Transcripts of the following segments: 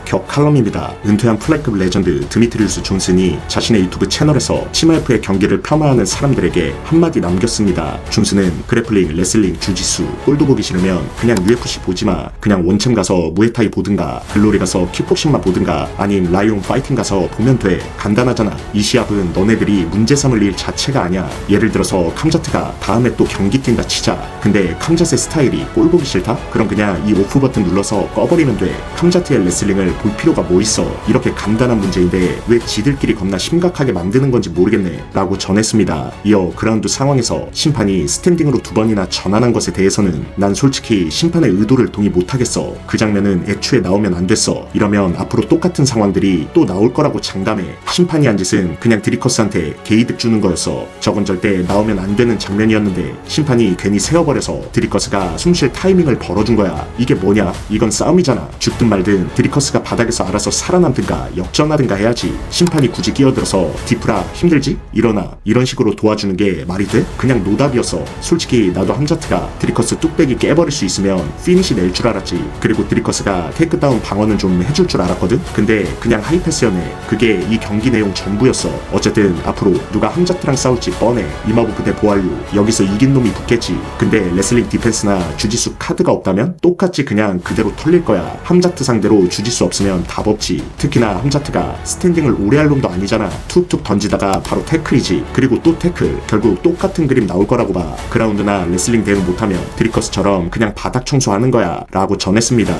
격 칼럼입니다. 은퇴한 플랫급 레전드 드미트리우스 존슨이 자신의 유튜브 채널에서 치마F의 경기를 폄하하는 사람들에게 한마디 남겼습니다. 존슨은 그래플링, 레슬링, 주짓수, 꼴도 보기 싫으면 그냥 UFC 보지마. 그냥 원챔 가서 무에타이 보든가, 글로리 가서 킥복싱만 보든가, 아님 라이온 파이팅 가서 보면 돼. 간단하잖아. 이 시합은 너네들이 문제 삼을 일 자체가 아니야. 예를 들어서 캄자트가 다음에 또 경기 뛴다 치자. 근데 캄자트의 스타일이 꼴 보기 싫다? 그럼 그냥 이 오프 버튼 눌러서 꺼버리면 돼. 캄자트의 레슬링을 볼 필요가 뭐 있어. 이렇게 간단한 문제인데 왜 지들끼리 겁나 심각하게 만드는 건지 모르겠네 라고 전했습니다. 이어 그라운드 상황에서 심판이 스탠딩으로 2번이나 전환한 것에 대해서는 난 솔직히 심판의 의도를 동의 못하겠어. 그 장면은 애초에 나오면 안 됐어. 이러면 앞으로 똑같은 상황들이 또 나올 거라고 장담해. 심판이 한 짓은 그냥 드리커스한테 개이득 주는 거였어. 저건 절대 나오면 안 되는 장면이었는데 심판이 괜히 세워버려서 드리커스가 숨쉴 타이밍을 벌어준 거야. 이게 뭐냐? 이건 싸움이잖아. 죽든 말든 드리커스가 바닥에서 알아서 살아남든가 역전하든가 해야지. 심판이 굳이 끼어들어서 디프라 힘들지? 일어나. 이런 식으로 도와주는 게 말이 돼? 그냥 노답이었어. 솔직히 나도 함자트가 드리커스 뚝배기 깨버릴 수 있으면 피니시 낼 줄 알았지. 그리고 드리커스가 테이크다운 방어는 좀 해줄 줄 알았거든? 근데 그냥 하이패스였네. 그게 이 경기 내용 전부였어. 어쨌든 앞으로 누가 함자트랑 싸울지 뻔해. 이마부프 대 보알류. 여기서 이긴 놈이 붙겠지. 근데 레슬링 디펜스나 주짓수 카드가 없다면 똑같이 그냥 그대로 털릴 거야. 함자트 상대로 주짓수 없으면 답 없지. 특히나 함자트가 스탠딩을 오래 할 놈도 아니잖아. 툭툭 던지다가 바로 태클이지. 그리고 또 태클. 결국 똑같은 그림 나올 거라고 봐. 그라운드나 레슬링 대응 못하면 드리커스처럼 그냥 바닥 청소하는 거야 라고 전했습니다.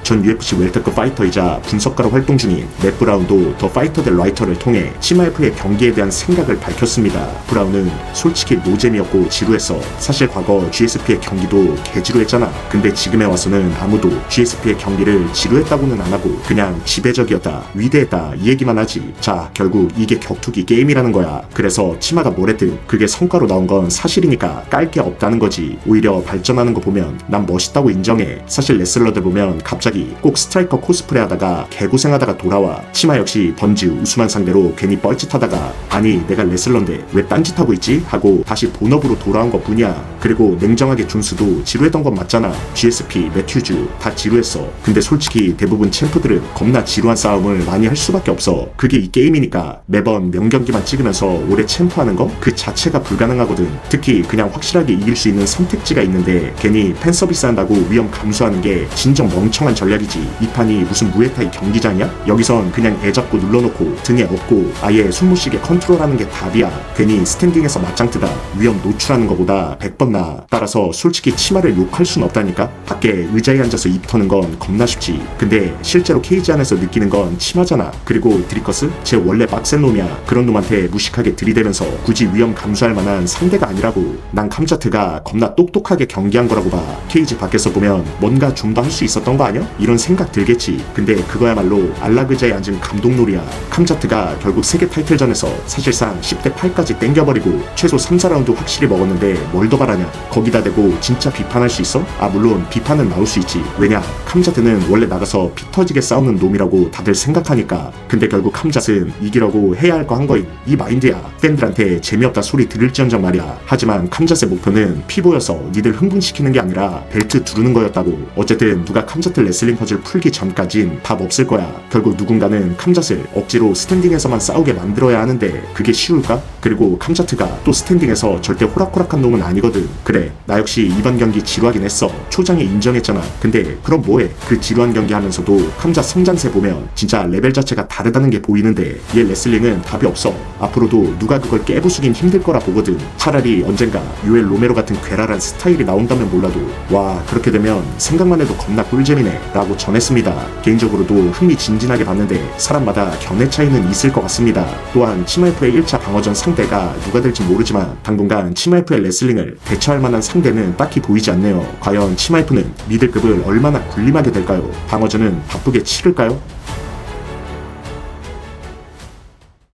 전 UFC 웰터급 파이터이자 분석가로 활동 중인 맷 브라운도 더 파이터 대 라이터를 통해 치마F의 경기에 대한 생각을 밝혔습니다. 브라운은 솔직히 노잼이었고 지루했어. 사실 과거 GSP의 경기도 개지루했잖아. 근데 지금에 와서는 아무도 GSP의 경기를 지루했다고는 안 하고 그냥 지배적이었다, 위대했다 이 얘기만 하지. 자, 결국 이게 격투기 게임이라는 거야. 그래서 치마가 뭐랬든 그게 성과로 나온 건 사실이니까 깔 게 없다는 거지. 오히려 발전하는 거 보면 난 멋있다고 인정해. 사실 레슬러들 보면 갑자기 꼭 스트라이커 코스프레 하다가 개고생하다가 돌아와. 치마 역시 번즈, 우스만 상대로 괜히 뻘짓하다가 아니 내가 레슬러인데 왜 딴짓하고 있지? 하고 다시 본업으로 돌아온 것 뿐이야. 그리고 냉정하게 존스도 지루했던 건 맞잖아. GSP, 매튜즈 다 지루했어. 근데 솔직히 대부분 챔프들은 겁나 지루한 싸움을 많이 할 수밖에 없어. 그게 이 게임이니까 매번 명경기만 찍으면서 오래 챔프하는 거? 그 자체가 불가능하거든. 특히 그냥 확실하게 이길 수 있는 선택지가 있는데 괜히 팬서비스 한다고 위험 감수하는 게 진정 멍청한 전략이지. 이 판이 무슨 무에타이 경기장이야? 여기선 그냥 애 잡고 눌러놓고 등에 업고 아예 숨 못 쉬게 컨트롤하는 게 답이야. 괜히 스탠딩에서 맞짱 뜨다 위험 노출하는 것보다 100번 나아. 따라서 솔직히 치마를 욕할 순 없다니까? 밖에 의자에 앉아서 입 터는 건 겁나 쉽지. 근데 실제로 케이지 안에서 느끼는 건 치마잖아. 그리고 드리커스? 쟤 원래 빡센 놈이야. 그런 놈한테 무식하게 들이대면서 굳이 위험 감수할 만한 상대가 아니라고. 난 캄자트가 겁나 똑똑하게 경기한 거라고 봐. 케이지 밖에서 보면 뭔가 좀 더 할 수 있었던 거 아니야? 이런 생각 들겠지. 근데 그거야말로 안락의자에 앉은 감독놀이야. 캄자트가 결국 세계 타이틀전에서 사실상 10대 8까지 땡겨버리고 최소 3, 4라운드 확실히 먹었는데 뭘 더 바라냐. 거기다 대고 진짜 비판할 수 있어? 아 물론 비판은 나올 수 있지. 왜냐? 캄자트는 원래 나가서 피 터지게 싸우는 놈이라고 다들 생각하니까. 근데 결국 캄자트는 이기려고 해야 할 거 한 거임. 이 마인드야. 팬들한테 재미없다 소리 들을지언정 말이야. 하지만 캄자트의 목표는 피 보여서 니들 흥분시키는 게 아니라 벨트 두르는 거였다고. 어쨌든 누가 캄자트 레슬링 퍼즐 풀기 전까진 답 없을 거야. 결국 누군가는 캄자트를 억지로 스탠딩에서만 싸우게 만들어야 하는데 그게 쉬울까? 그리고 캄자트가 또 스탠딩에서 절대 호락호락한 놈은 아니거든. 그래, 나 역시 이번 경기 지루하긴 했어. 초장에 인정했잖아. 근데 그럼 뭐해? 그 지루한 경기 하면서도 캄자 성장세 보면 진짜 레벨 자체가 다르다는 게 보이는데 얘 레슬링은 답이 없어. 앞으로도 누가 그걸 깨부수긴 힘들 거라 보거든. 차라리 언젠가 유엘 로메로 같은 괴랄한 스타일이 나온다면 몰라도 와 그렇게 되면 생각만 해도 겁나 꿀잼이네 라고 전했습니다. 개인적으로도 흥미진진하게 봤는데 사람마다 견해 차이는 있을 것 같습니다. 또한 치마F의 1차 방어전 상대가 누가 될지 모르지만 당분간 치마F의 레슬링을 대처할 만한 상대는 딱히 보이지 않네요. 과연 치마F는 미들급을 얼마나 군림하게 될까요? 방어전은 바쁘게 치를까요?